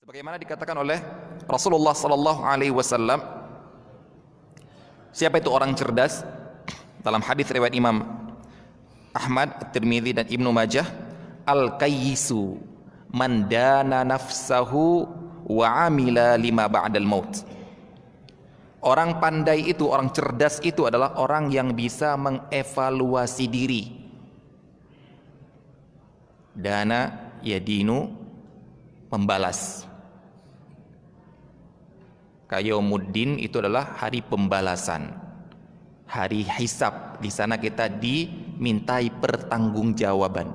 Sebagaimana dikatakan oleh Rasulullah sallallahu alaihi wasallam, siapa itu orang cerdas? Dalam hadis riwayat Imam Ahmad, At-Tirmidzi dan Ibnu Majah, al-kayyisu man dana nafsahu wa amila lima ba'dal maut. Orang pandai itu, orang cerdas itu adalah orang yang bisa mengevaluasi diri. Dana yadinu, membalas. Yaumuddin itu adalah hari pembalasan, hari hisab. Di sana kita dimintai pertanggungjawaban.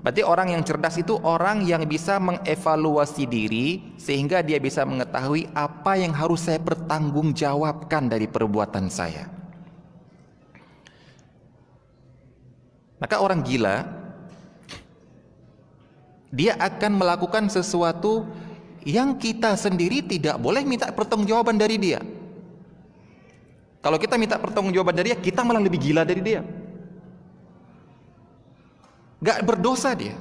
Berarti orang yang cerdas itu orang yang bisa mengevaluasi diri sehingga dia bisa mengetahui apa yang harus saya pertanggungjawabkan dari perbuatan saya. Maka orang gila, dia akan melakukan sesuatu yang kita sendiri tidak boleh minta pertanggungjawaban dari dia. Kalau kita minta pertanggungjawaban dari dia, kita malah lebih gila dari dia. Gak berdosa dia.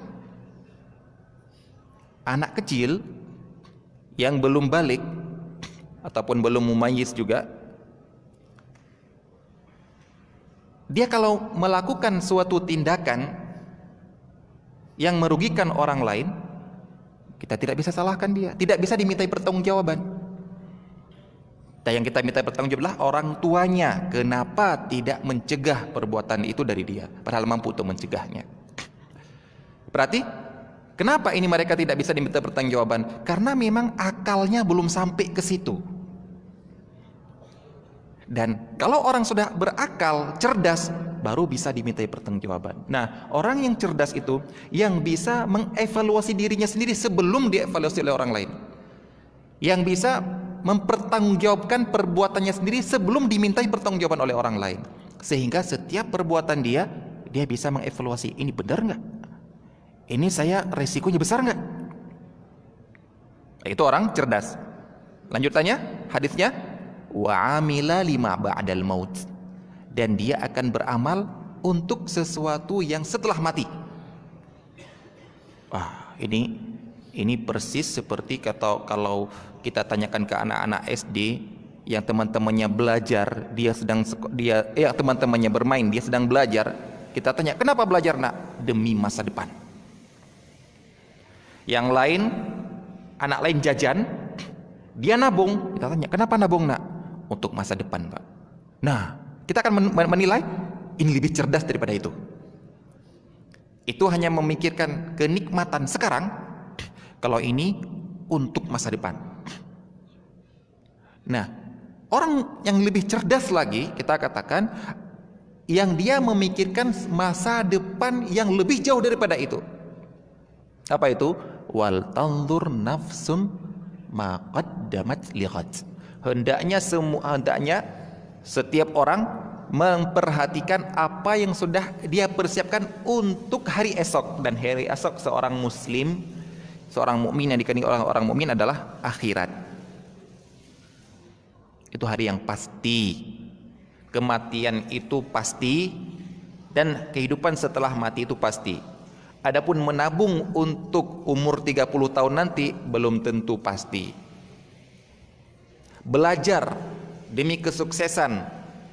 Anak kecil yang belum balik ataupun belum mumayyiz juga, dia kalau melakukan suatu tindakan yang merugikan orang lain, kita tidak bisa salahkan dia, tidak bisa dimintai pertanggungjawaban. Dan yang kita minta pertanggungjawaban adalah orang tuanya. Kenapa tidak mencegah perbuatan itu dari dia, padahal mampu untuk mencegahnya? Berarti kenapa ini mereka tidak bisa diminta pertanggungjawaban? Karena memang akalnya belum sampai ke situ. Dan kalau orang sudah berakal, cerdas, baru bisa dimintai pertanggungjawaban. Nah, orang yang cerdas itu yang bisa mengevaluasi dirinya sendiri sebelum dievaluasi oleh orang lain. Yang bisa mempertanggungjawabkan perbuatannya sendiri sebelum dimintai pertanggungjawaban oleh orang lain. Sehingga setiap perbuatan dia bisa mengevaluasi, ini benar nggak? Ini saya resikonya besar nggak? Itu orang cerdas. Lanjutannya, hadisnya, wa amila lima ba'dal maut, dan dia akan beramal untuk sesuatu yang setelah mati. Wah, ini persis seperti kalau kita tanyakan ke anak-anak SD yang teman-temannya belajar, teman-temannya bermain, dia sedang belajar. Kita tanya, kenapa belajar, nak? Demi masa depan. Yang lain, anak lain jajan, dia nabung. Kita tanya, kenapa nabung, nak? Untuk masa depan, Pak. Nah, kita akan menilai ini lebih cerdas daripada itu. Itu hanya memikirkan kenikmatan sekarang, kalau ini untuk masa depan. Nah, orang yang lebih cerdas lagi, kita katakan, yang dia memikirkan masa depan yang lebih jauh daripada itu. Apa itu? Wal tanzur nafsun ma qaddamat lighad. Hendaknya setiap orang memperhatikan apa yang sudah dia persiapkan untuk hari esok. Dan hari esok seorang muslim, seorang mukmin yang dikandung orang mukmin adalah akhirat. Itu hari yang pasti. Kematian itu pasti, dan kehidupan setelah mati itu pasti. Adapun menabung untuk umur 30 tahun nanti belum tentu pasti. Belajar demi kesuksesan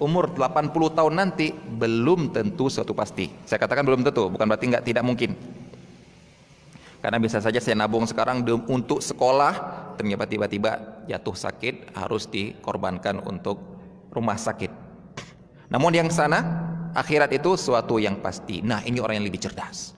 umur 80 tahun nanti belum tentu suatu pasti. Saya katakan belum tentu, bukan berarti tidak mungkin. Karena bisa saja saya nabung sekarang untuk sekolah, ternyata tiba-tiba jatuh sakit, harus dikorbankan untuk rumah sakit. Namun yang sana, akhirat itu suatu yang pasti. Nah, ini orang yang lebih cerdas.